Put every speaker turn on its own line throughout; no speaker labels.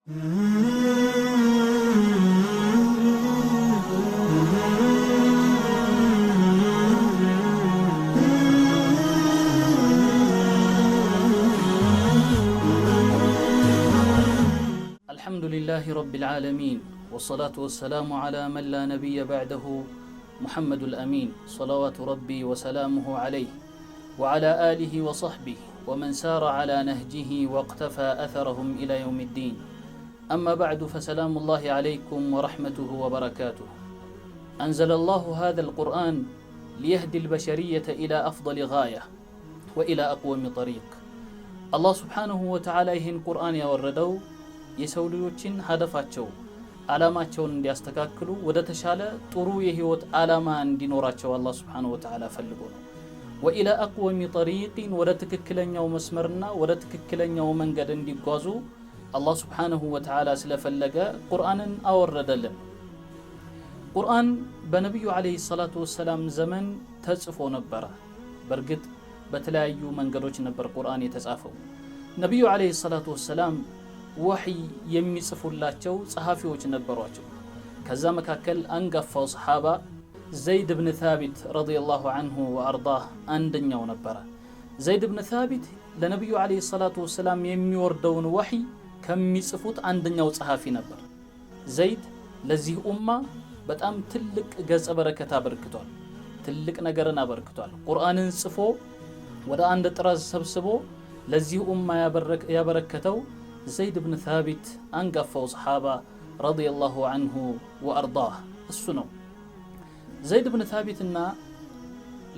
الحمد لله رب العالمين والصلاة والسلام على من لا نبي بعده محمد الأمين صلوات ربي وسلامه عليه وعلى آله وصحبه ومن سار على نهجه واقتفى أثرهم إلى يوم الدين أما بعد فسلام الله عليكم ورحمته وبركاته. أنزل الله هذا القرآن ليهدي البشرية إلى أفضل غاية وإلى أقوم طريق. الله سبحانه وتعالى يهن قرآن يوردو የሰው ልጆችን ሀደፋቸው አላማቸውን እንዲያስተካክሉ ወደ ተሻለ ጥሩ የህይወት አላማ እንዲኖራቸው አላህ Subhanahu Wa Ta'ala ፈልጎ ነው። ወኢላ አቅወሚ ጠሪቂን ወደ ትክክለኛው መስመርና ወደ ትክክለኛው መንገድ እንዲጓዙ አላህ Subhanahu Wa Ta'ala ስለፈለገ ቁርአንን አወረደልን። ቁርአን በነብዩ አለይሂ ሰላቱ ወሰላም ዘመን ተጽፎ ነበር። በርግጥ በተለያዩ መንገዶች ነበር ቁርአን የተጻፈው። ነብዩ አለይሂ ሰላቱ ወሰላም ወህይ የሚጽፉላቸው ጸሐፊዎች ነበሯቸው። ከዛ መካከል አንጋፋው ሰሃባ ዘይድ ኢብኑ ታቢት ረዲየላሁ ዐንሁ ወአርዳህ አንደኛው ነበር። ዘይድ ኢብኑ ታቢት ለነብዩ አለይሂ ሰላቱ ወሰላም የሚወርደውን ወህይ ከሚጽፉት አንደኛው ጸሐፊ ነበር። ዘይድ ለዚህ ኡማ በጣም ትልቅ ገጸ በረከት አበርክቷል። ትልቅ ነገርን አበርክቷል። ቁርአንን ጽፎ ወደ አንድ ጥራዝ ሰብስቦ ለዚህ ኡማ ያበረከተው ዘይድ ኢብኑ ታቢት አንጋፋው ሰሃባ ረዲየላሁ ዐንሁ ወአርዳህ እሱ ነው። ዘይድ ኢብኑ ታቢትና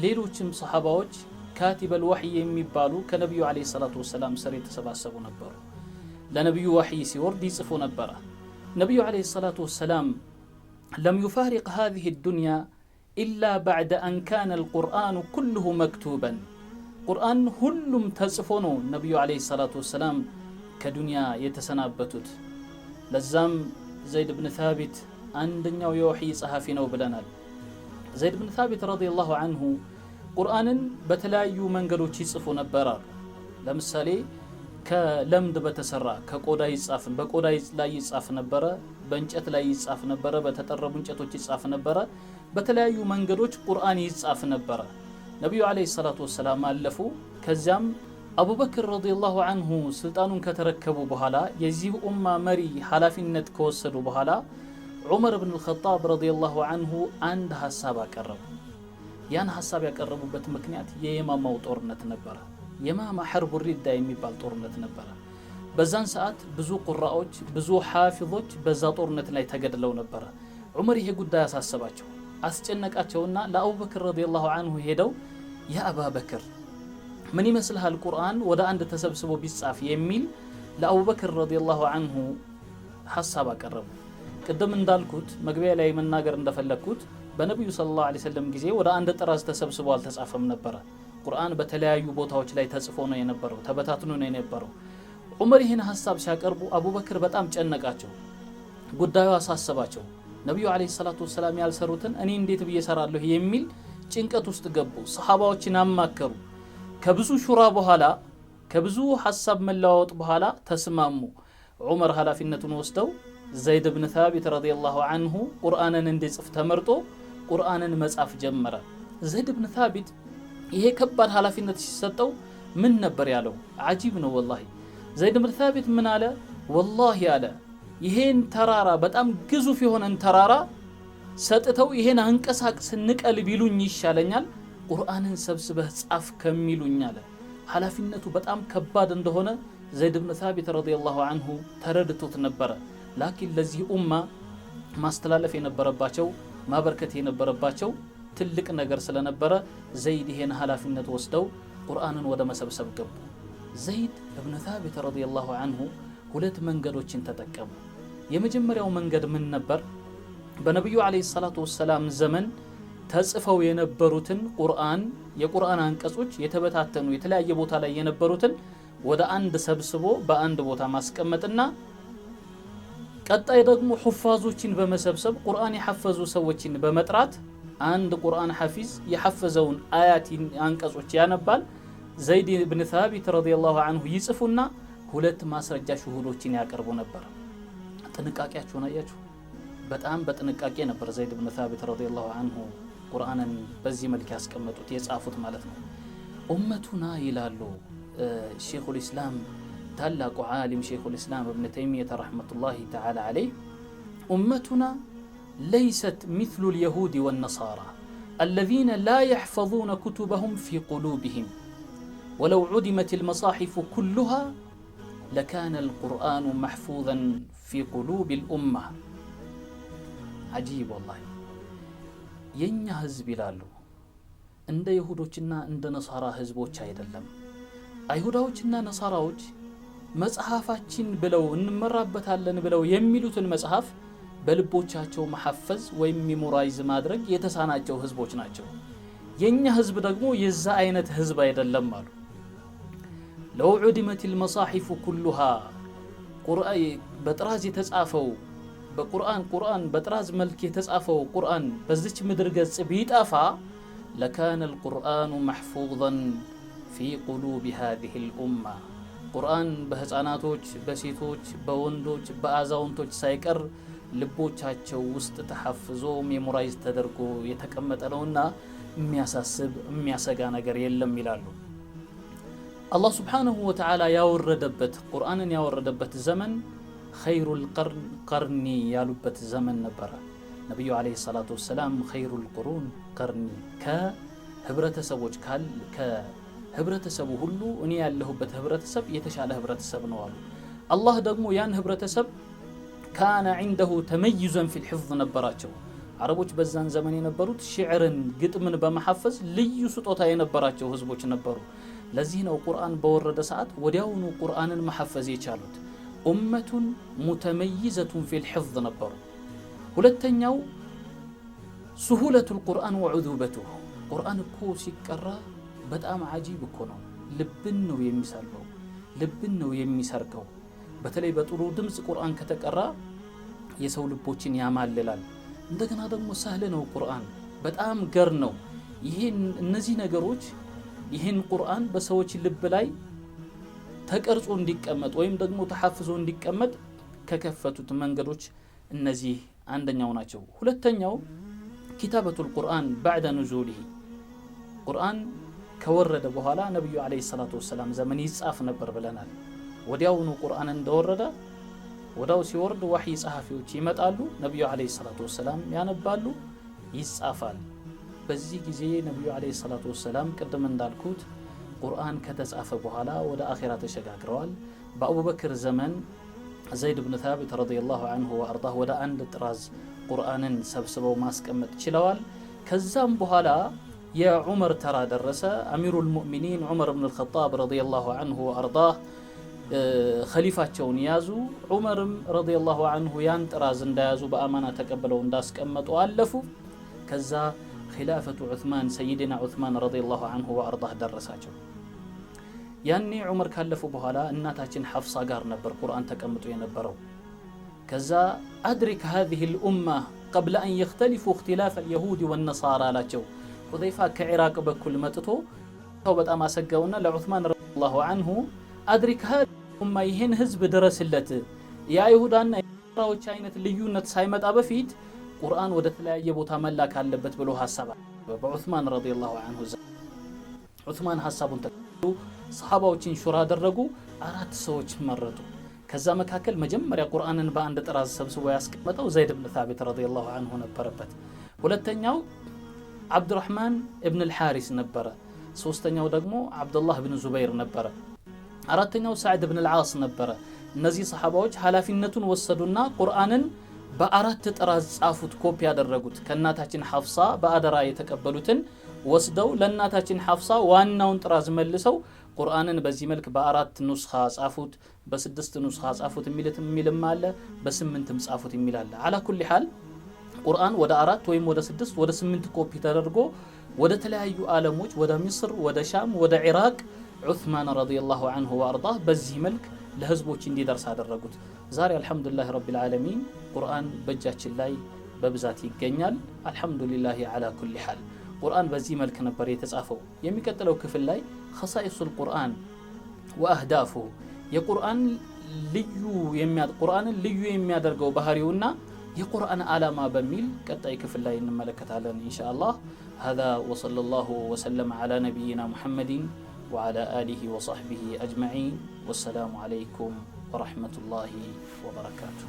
ሌሎችም ሰሃባዎች ካቲበል ወህይ የሚባሉ ከነብዩ አለይሂ ሰላቱ ወሰላም ስር የተሰባሰቡ ነበሩ። ለነብዩ ወህይ ሲወርድ ይጽፉ ነበር። ነብዩ አለይሂ ሰላቱ ወሰላም لم يفارق هذه الدنيا إلا بعد أن كان القرآن كله مكتوبا. قرآن ሁሉም ተጽፎ ነው ነብዩ አለይሂ ሰላቱ ወሰላም ከዱንያ የተሰናበቱት። ለዛም ዘይድ ኢብኑ ታቢት አንደኛው የወህይ ጸሐፊ ነው ብለናል። ዘይድ ኢብኑ ታቢት ረዲየላሁ ዐንሁ ቁርአንን በተለያዩ መንገዶች ይጽፉ ነበር። ለምሳሌ ከለምድ በተሰራ ከቆዳ ይጻፍ በቆዳ ላይ ይጻፍ ነበር፣ በእንጨት ላይ ይጻፍ ነበር፣ በተጠረቡ እንጨቶች ይጻፍ ነበር። በተለያዩ መንገዶች ቁርአን ይጻፍ ነበር። ነብዩ አለይሂ ሰላቱ ወሰላም አለፉ። ከዚያም አቡበክር ረዲየላሁ ዐንሁ ስልጣኑን ከተረከቡ በኋላ የዚህ ኡማ መሪ ኃላፊነት ከወሰዱ በኋላ ዑመር ኢብኑ አልኸጣብ ረዲየላሁ ዐንሁ አንድ ሐሳብ አቀረቡ። ያን ሐሳብ ያቀረቡበት ምክንያት የየማማው ጦርነት ነበር። የማማ ሐርቡ ሪዳ የሚባል ጦርነት ነበር። በዛን ሰዓት ብዙ ቁራዎች ብዙ ሐፊዞች በዛ ጦርነት ላይ ተገድለው ነበር። ዑመር ይሄ ጉዳይ አሳሰባቸው፣ አስጨነቃቸውና ለአቡበክር ረዲየላሁ ዐንሁ ሄደው ያ አባበክር ምን ይመስልሃል ቁርአን ወደ አንድ ተሰብስቦ ቢጻፍ የሚል ለአቡበክር ረዲየላሁ ዐንሁ ሐሳብ አቀረቡ። ቅድም እንዳልኩት መግቢያ ላይ መናገር እንደፈለኩት በነብዩ ሰለላሁ ዐለይሂ ወሰለም ጊዜ ወደ አንድ ጥራዝ ተሰብስቦ አልተጻፈም ነበር። ቁርአን በተለያዩ ቦታዎች ላይ ተጽፎ ነው የነበረው፣ ተበታትኖ ነው የነበረው። ዑመር ይህን ሐሳብ ሲያቀርቡ አቡበክር በጣም ጨነቃቸው፣ ጉዳዩ አሳሰባቸው። ነብዩ አለይሂ ሰላቱ ወሰላም ያልሰሩትን እኔ እንዴት ብዬ እሰራለሁ የሚል ጭንቀት ውስጥ ገቡ። ሰሃባዎችን አማከሩ። ከብዙ ሹራ በኋላ ከብዙ ሐሳብ መለዋወጥ በኋላ ተስማሙ። ዑመር ኃላፊነቱን ወስደው ዘይድ ኢብኑ ታቢት ረዲየላሁ ዐንሁ ቁርአንን እንዲጽፍ ተመርጦ ቁርአንን መጻፍ ጀመረ። ዘይድ ኢብኑ ታቢት ይሄ ከባድ ኃላፊነት ሲሰጠው ምን ነበር ያለው? አጂብ ነው ወላሂ። ዘይድ ኢብኑ ታቢት ምን አለ? ወላሂ አለ ይሄን ተራራ በጣም ግዙፍ የሆነን ተራራ ሰጥተው ይሄን አንቀሳቅስ ንቀል ቢሉኝ ይሻለኛል ቁርአንን ሰብስበህ ጻፍ ከሚሉኝ አለ። ኃላፊነቱ በጣም ከባድ እንደሆነ ዘይድ ኢብኑ ታቢት ረዲየላሁ ዐንሁ ተረድቶት ነበር። ላኪን ለዚህ ኡማ ማስተላለፍ የነበረባቸው ማበርከት የነበረባቸው ትልቅ ነገር ስለነበረ ዘይድ ይሄን ኃላፊነት ወስደው ቁርአንን ወደ መሰብሰብ ገቡ። ዘይድ ኢብኑ ታቢት ረዲየላሁ ዐንሁ ሁለት መንገዶችን ተጠቀሙ። የመጀመሪያው መንገድ ምን ነበር? በነብዩ አለይሂ ሰላቱ ወሰላም ዘመን ተጽፈው የነበሩትን ቁርአን የቁርአን አንቀጾች የተበታተኑ የተለያየ ቦታ ላይ የነበሩትን ወደ አንድ ሰብስቦ በአንድ ቦታ ማስቀመጥና ቀጣይ ደግሞ ሁፋዞችን በመሰብሰብ ቁርአን የሐፈዙ ሰዎችን በመጥራት አንድ ቁርአን ሐፊዝ የሐፈዘውን አያት አንቀጾች ያነባል። ዘይድ ኢብኑ ታቢት ረዲየላሁ ዐንሁ ይጽፉና ሁለት ማስረጃ ሽሁዶችን ያቀርቡ ነበር። ጥንቃቄያቸውን አያችሁ። በጣም በጥንቃቄ ነበር ዘይድ ብን ታቢት ረዲየላሁ ዐንሁ ቁርአንን በዚህ መልክ ያስቀመጡት የጻፉት ማለት ነው። ኡመቱና ይላሉ ሼኹል ኢስላም ታላቁ ዓሊም ሼኹል ኢስላም እብን ተይሚየህ ረሕመቱላሂ ተዓላ ዐለይህ ኡመቱና ለይሰት ሚስሉ ልየሁድ ወነሳራ الذين لا يحفظون كتبهم في قلوبهم ولو عدمت المصاحف كلها لكان القرآن محفوظا في قلوب الأمة عجيب والله የኛ ህዝብ ይላሉ እንደ ይሁዶችና እንደ ነሳራ ህዝቦች አይደለም። አይሁዳዎችና ነሳራዎች መጽሐፋችን ብለው እንመራበታለን ብለው የሚሉትን መጽሐፍ በልቦቻቸው መሐፈዝ ወይም ሚሞራይዝ ማድረግ የተሳናቸው ህዝቦች ናቸው። የኛ ህዝብ ደግሞ የዛ አይነት ህዝብ አይደለም አሉ። ለው ዑድመት المصاحف كلها ቁርአን በጥራዝ የተጻፈው ቁርአን በጥራዝ መልክ የተጻፈው ቁርአን በዚች ምድር ገጽ ቢጠፋ لكان القرآن محفوظا في قلوب هذه الأمة ቁርአን በህፃናቶች በሴቶች በወንዶች በአዛውንቶች ሳይቀር ልቦቻቸው ውስጥ ተሐፍዞ ሜሞራይዝ ተደርጎ የተቀመጠ ነውና የሚያሳስብ የሚያሰጋ ነገር የለም ይላሉ። አላህ ሱብሓነሁ ወተዓላ ያወረደበት ቁርአንን ያወረደበት ዘመን ኸይሩል ቀርኒ ያሉበት ዘመን ነበረ። ነቢዩ ዓለይሂ ሰላቱ ወሰላም ኸይሩል ቁሩን ቀርኒ ከህብረተሰቡ ሁሉ እኔ ያለሁበት ህብረተሰብ የተሻለ ህብረተሰብ ነው አሉ። አላህ ደግሞ ያን ህብረተሰብ ካነ ዐንደሁ ተመይዘን ፊል ሒፍዝ ነበራቸው። አረቦች በዛን ዘመን የነበሩት ሽዕርን ግጥምን በመሐፈዝ ልዩ ስጦታ የነበራቸው ህዝቦች ነበሩ። ለዚህ ነው ቁርአን በወረደ ሰዓት ወዲያውኑ ቁርአንን መሐፈዝ የቻሉት። ኡመቱን ሙተመይዘቱን ፊል ሒፍዝ ነበሩ። ሁለተኛው ሱሁለቱል ቁርአን ወዑዙበቱሁ ቁርአን እኮ ሲቀራ በጣም አጂብ እኮ ነው። ልብን ነው የሚሰርገው፣ ልብን ነው የሚሰርገው። በተለይ በጥሩ ድምጽ ቁርአን ከተቀራ የሰው ልቦችን ያማልላል። እንደገና ደግሞ ሰህል ነው ቁርአን፣ በጣም ገር ነው። እነዚህ ነገሮች ይህን ቁርአን በሰዎች ልብ ላይ ተቀርጾ እንዲቀመጥ ወይም ደግሞ ተሐፍዞ እንዲቀመጥ ከከፈቱት መንገዶች እነዚህ አንደኛው ናቸው። ሁለተኛው ኪታበቱል ቁርአን ባዕደ ኑዙሊሂ ቁርአን ከወረደ በኋላ ነብዩ አለይሂ ሰላቱ ወሰላም ዘመን ይጻፍ ነበር ብለናል። ወዲያውኑ ቁርአን እንደወረደ ወዳው ሲወርድ ወህይ ጸሐፊዎች ይመጣሉ፣ ነብዩ አለይሂ ሰላቱ ወሰላም ያነባሉ፣ ይጻፋል። በዚህ ጊዜ ነብዩ አለይሂ ሰላቱ ወሰላም ቅድም እንዳልኩት ቁርአን ከተጻፈ በኋላ ወደ አኺራ ተሸጋግረዋል። በአቡበክር ዘመን ዘይድ ብን ታቢት ረዲየላሁ ዐንሁ ወአርዳህ ወደ አንድ ጥራዝ ቁርአንን ሰብስበው ማስቀመጥ ችለዋል። ከዛም በኋላ የዑመር ተራ ደረሰ። አሚሩል ሙእሚኒን ዑመር ብን አልኸጣብ ረዲየላሁ ዐንሁ ወአርዳህ ኸሊፋቸውን ያዙ። ዑመርም ረዲየላሁ ዐንሁ ያን ጥራዝ እንደያዙ በአማና ተቀበለው እንዳስቀመጡ አለፉ። ከዛ ኺላፈቱ ዑስማን ሰይድና ዑስማን ረዲየላሁ ዐንሁ ወአርዳህ ደረሳቸው። ያኔ ዑመር ካለፉ በኋላ እናታችን ሐፍሳ ጋር ነበር ቁርአን ተቀምጦ የነበረው። ከዛ አድሪክ هذه الأمة قبل أن يختلفوا اختلاف اليهود والنصارى አላቸው። ሁዘይፋ ከኢራቅ በኩል መጥቶ በጣም አሰጋውና ለዑስማን ረዲየላሁ ዐንሁ አድሪክ هذه الأمة ይሄን ህዝብ ድረስለት የአይሁዳና የነሳራዎች አይነት ልዩነት ሳይመጣ በፊት ቁርአን ወደ ተለያየ ቦታ መላክ አለበት ብሎ ሐሳብ በዑስማን ረዲየላሁ ዐንሁ ዑስማን ሐሳቡን ተቀበሉ። ሰሃባዎችን ሹራ አደረጉ። 4 ሰዎች መረጡ። ከዛ መካከል መጀመሪያ ቁርአንን በአንድ ጥራዝ ሰብስቦ ያስቀመጠው ዘይድ ብን ታቢት ረዲየላሁ ዐንሁ ነበረበት። ሁለተኛው አብዱራህማን ኢብኑ አልሐሪስ ነበረ። ሶስተኛው ደግሞ አብዱላህ ብን ዙበይር ነበረ። አራተኛው ሰዕድ ብን አልዓስ ነበረ። እነዚህ ሰሃባዎች ኃላፊነቱን ወሰዱና ቁርአንን በ4 ጥራዝ ጻፉት፣ ኮፒ ያደረጉት። ከእናታችን ሐፍሳ በአደራ የተቀበሉትን ወስደው ለእናታችን ሐፍሳ ዋናውን ጥራዝ መልሰው ቁርአንን በዚህ መልክ በ4 ኑስኻ ጻፉት፣ በ6 ኑስኻ ጻፉት የሚልም አለ፣ በ8ም ጻፉት የሚል አለ። አላ ኩሊ ሐል ቁርአን ወደ 4 ወይም ወደ 6 ወደ 8 ኮፒ ተደርጎ ወደ ተለያዩ ዓለሞች ወደ ምስር፣ ወደ ሻም፣ ወደ ኢራቅ ዑስማን ረዲየላሁ ዐንሁ ወአርዳህ በዚህ መልክ ለህዝቦች እንዲደርስ አደረጉት። ዛሬ አልሐምዱሊላህ ረቢል ዓለሚን ቁርአን በእጃችን ላይ በብዛት ይገኛል። አልሐምዱሊላህ አላ ኩሊ ሐል ቁርአን በዚህ መልክ ነበር የተጻፈው። የሚቀጥለው ክፍል ላይ ኸሳኢሱል ቁርአን ወአህዳፉ የቁርአን ልዩ ቁርአንን ልዩ የሚያደርገው ባህሪውና የቁርአን ዓላማ በሚል ቀጣይ ክፍል ላይ እንመለከታለን ኢንሻአላህ። هذا وصلى الله وسلم على نبينا محمد وعلى آله وصحبه أجمعين والسلام عليكم ورحمة الله وبركاته.